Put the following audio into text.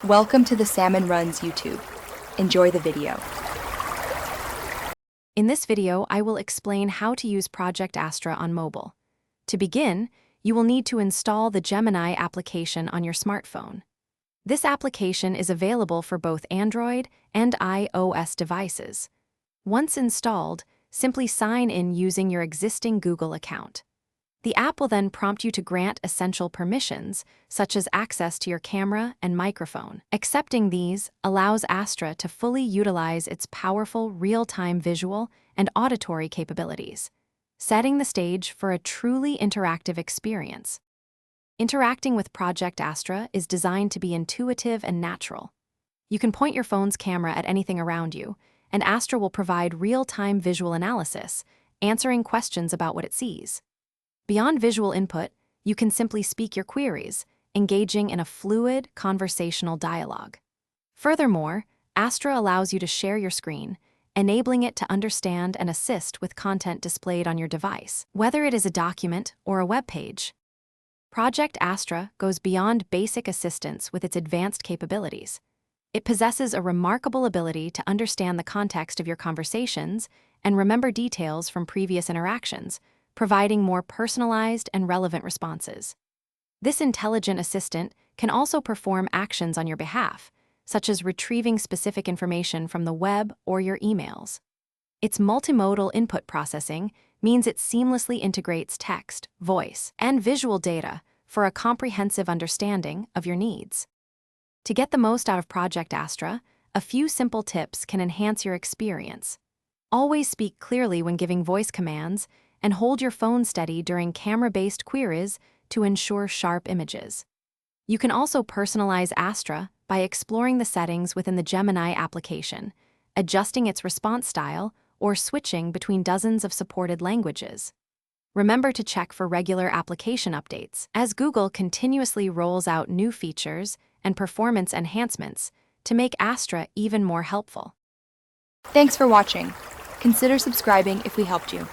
Welcome to the Salmon Runs YouTube. Enjoy the video. In this video, I will explain how to use Project Astra on mobile. To begin, you will need to install the Gemini application on your smartphone. This application is available for both Android and iOS devices. Once installed, simply sign in using your existing Google account. The app will then prompt you to grant essential permissions, such as access to your camera and microphone. Accepting these allows Astra to fully utilize its powerful real-time visual and auditory capabilities, setting the stage for a truly interactive experience. Interacting with Project Astra is designed to be intuitive and natural. You can point your phone's camera at anything around you, and Astra will provide real-time visual analysis, answering questions about what it sees. Beyond visual input, you can simply speak your queries, engaging in a fluid, conversational dialogue. Furthermore, Astra allows you to share your screen, enabling it to understand and assist with content displayed on your device, whether it is a document or a web page. Project Astra goes beyond basic assistance with its advanced capabilities. It possesses a remarkable ability to understand the context of your conversations and remember details from previous interactions, providing more personalized and relevant responses. This intelligent assistant can also perform actions on your behalf, such as retrieving specific information from the web or your emails. Its multimodal input processing means it seamlessly integrates text, voice, and visual data for a comprehensive understanding of your needs. To get the most out of Project Astra, a few simple tips can enhance your experience. Always speak clearly when giving voice commands, and hold your phone steady during camera-based queries to ensure sharp images. You can also personalize Astra by exploring the settings within the Gemini application, adjusting its response style, or switching between dozens of supported languages. Remember to check for regular application updates, as Google continuously rolls out new features and performance enhancements to make Astra even more helpful. Thanks for watching. Consider subscribing if we helped you.